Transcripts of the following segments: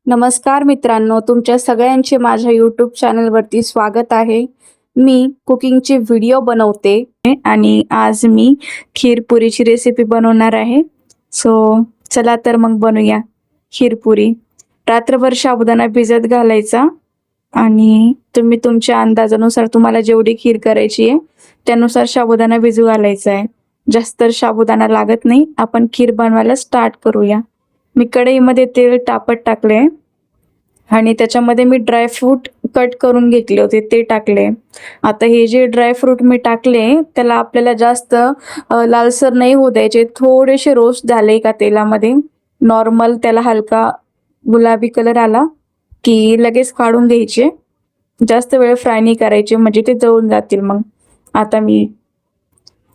नमस्कार मित्रांनो, तुमच्या सगळ्यांचे माझ्या यूट्यूब चॅनलवरती स्वागत आहे. मी कुकिंगचे व्हिडिओ बनवते आणि आज मी खीरपुरीची रेसिपी बनवणार आहे. सो चला तर मग बनवूया खीरपुरी. रात्रभर साबुदाणा भिजत घालायचा आणि तुम्ही तुमच्या अंदाजानुसार तुम्हाला जेवढी खीर करायची आहे त्यानुसार साबुदाणा भिजू घालायचा आहे. जास्त साबुदाणा लागत नाही. आपण खीर बनवायला स्टार्ट करूया. मी कढईमध्ये तेल तापत टाकले आणि त्याच्यामध्ये मी ड्रायफ्रूट कट करून घेतले होते ते टाकले. आता हे जे ड्रायफ्रूट मी टाकले त्याला आपल्याला जास्त लालसर नाही होऊ द्यायचे. थोडेसे रोस्ट झाले का तेलामध्ये, नॉर्मल त्याला हलका गुलाबी कलर आला की लगेच काढून घ्यायचे. जास्त वेळ फ्राय नाही करायचे म्हणजे ते जळून जातील. मग आता मी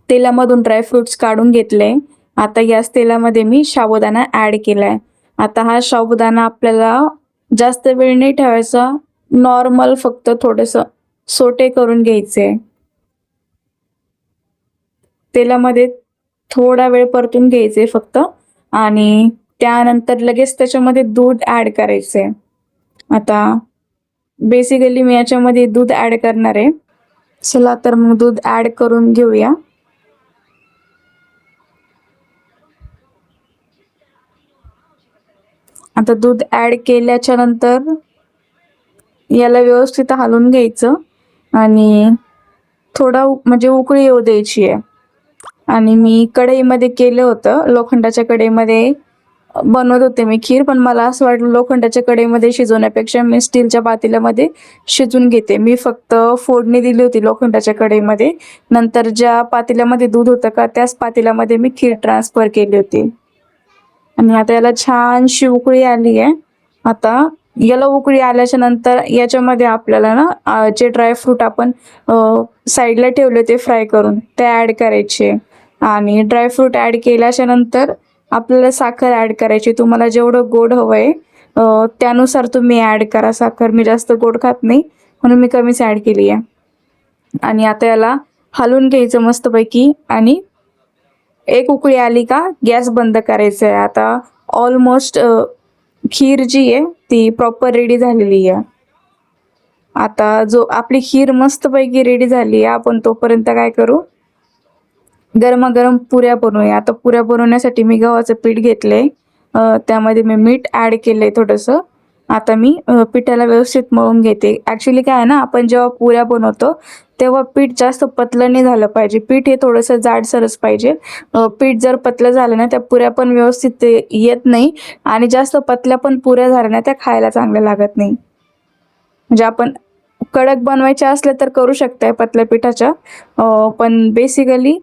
तेलामधून ड्रायफ्रुट्स काढून घेतले. आता याच तेलामध्ये मी साबुदाणा ॲड केलाय. आता हा साबुदाणा आपल्याला जास्त वेळ नाही ठेवायचा, नॉर्मल फक्त थोडंसं सोटे करून घ्यायचे. तेलामध्ये थोडा वेळ परतून घ्यायचे फक्त आणि त्यानंतर लगेच त्याच्यामध्ये दूध ॲड करायचे. आता बेसिकली मी याच्यामध्ये दूध ॲड करणार आहे. चला तर मग दूध ॲड करून घेऊया. आता दूध ॲड केल्याच्या नंतर याला व्यवस्थित हलवून घ्यायचं आणि थोडा म्हणजे उकळी येऊ द्यायची आहे. आणि मी कढईमध्ये केलं होतं, लोखंडाच्या कढईमध्ये बनवत होते मी खीर, पण मला असं वाटलं लोखंडाच्या कढईमध्ये शिजवण्यापेक्षा मी स्टीलच्या पातेल्यामध्ये शिजून घेते. मी फक्त फोडणी दिली होती लोखंडाच्या कढईमध्ये. नंतर ज्या पातेल्यामध्ये दूध होतं का त्याच पातेल्यामध्ये मी खीर ट्रान्सफर केली होती. आणि आता याला छानशी उकळी आली आहे. आता याला उकळी आल्याच्या नंतर याच्यामध्ये आपल्याला ना जे ड्रायफ्रूट आपण साईडला ठेवले ते फ्राय करून ते ॲड करायचे. आणि ड्रायफ्रूट ॲड केल्याच्या नंतर आपल्याला साखर ॲड करायची. तुम्हाला जेवढं गोड हवं आहे त्यानुसार तुम्ही ॲड करा साखर. मी जास्त गोड खात नाही म्हणून मी कमीच ॲड केली आहे. आणि आता याला हलवून घ्यायचं मस्तपैकी आणि एक उकळी आली का गॅस बंद करायचा आहे. आता ऑलमोस्ट खीर जी आहे ती प्रॉपर रेडी झालेली आहे. आता जो आपली खीर मस्तपैकी रेडी झाली आहे, आपण तोपर्यंत काय करू, गरमागरम पुऱ्या बनवूया. आता पुऱ्या बनवण्यासाठी मी गव्हाचं पीठ घेतले, त्यामध्ये मी मीठ ॲड केलंय थोडंसं. आता मी पिठाला व्यवस्थित मळून घेते. ॲक्च्युली काय आहे ना, आपण जेव्हा पुऱ्या बनवतो तेव्हा पीठ जास्त पतलं नाही झालं पाहिजे. पीठ हे थोडंसं जाडसरच पाहिजे. पीठ जर पतलं झालं ना त्या पुऱ्या पण व्यवस्थित येत नाही आणि जास्त पतल्या पण पुऱ्या झाल्या ना त्या खायला चांगल्या लागत नाही. म्हणजे आपण कडक बनवायच्या असल्या तर करू शकताय पतल्या पिठाच्या, पण बेसिकली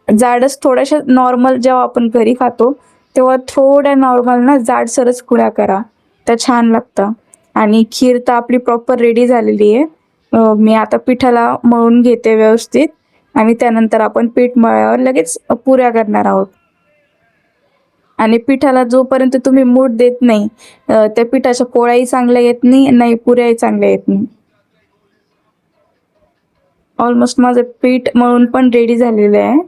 जाडच थोड्याशा नॉर्मल जेव्हा आपण घरी खातो तेव्हा थोड्या नॉर्मल ना जाडसरच पुऱ्या करा, त्या छान लागतं. आणि खीर तर आपली प्रॉपर रेडी झालेली आहे. मी आता पिठाला मळून घेते व्यवस्थित आणि त्यानंतर आपण पीठ मळल्यावर लगेच पुऱ्या करणार आहोत. आणि पिठाला जोपर्यंत तुम्ही मूठ देत नाही त्या पिठाच्या पोळ्याही चांगल्या येत नाही पुऱ्याही चांगल्या येत नाही. ऑलमोस्ट माझं पीठ मळून पण रेडी झालेलं आहे.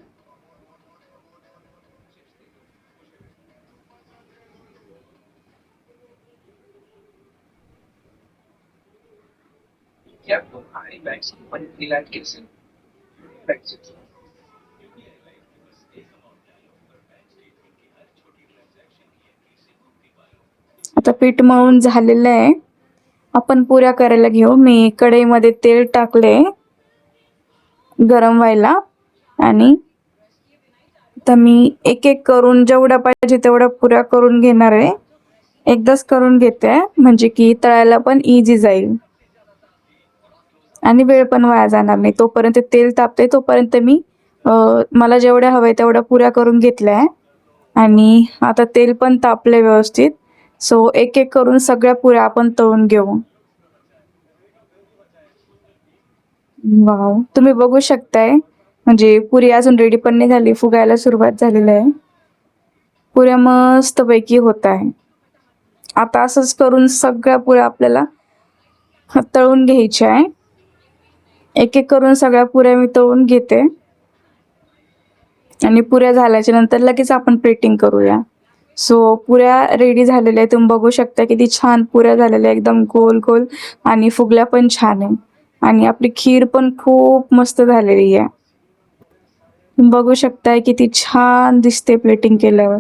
आता पीठ मळून झालेलं आहे. आपण पुऱ्या करायला घेऊ. मी कढईमध्ये तेल टाकले गरम व्हायला आणि आता मी एक एक करून जेवढ्या पाहिजे तेवढ्या पुऱ्या करून घेणार आहे. एकदाच करून घेते म्हणजे की तळायला पण इझी जाईल आणि वेळ पण वाया जाणार नाही. तोपर्यंत तेल तापते तोपर्यंत मी मला जेवढ्या हव्या तेवढ्या पुऱ्या करून घेतल्या आहे. आणि आता तेल पण तापले व्यवस्थित. सो एक एक करून सगळ्या पुऱ्या आपण तळून घेऊ. वाव, तुम्ही बघू शकताय म्हणजे पुरी अजून रेडी पण नाही झाली, फुगायला सुरुवात झालेली आहे. पुऱ्या मस्तपैकी होत आहे. आता असंच करून सगळ्या पुऱ्या आपल्याला तळून घ्यायच्या आहे. एक एक करून सगळ्या पुऱ्या मी तळून घेते आणि पुऱ्या झाल्याच्या नंतर लगेच आपण प्लेटिंग करूया. सो पुऱ्या रेडी झालेल्या आहे. तुम्ही बघू शकता किती छान पुऱ्या झालेल्या एकदम गोल गोल आणि फुगल्या पण छान आहे. आणि आपली खीर पण खूप मस्त झालेली आहे. तुम्ही बघू शकताय किती छान दिसते प्लेटिंग केल्यावर.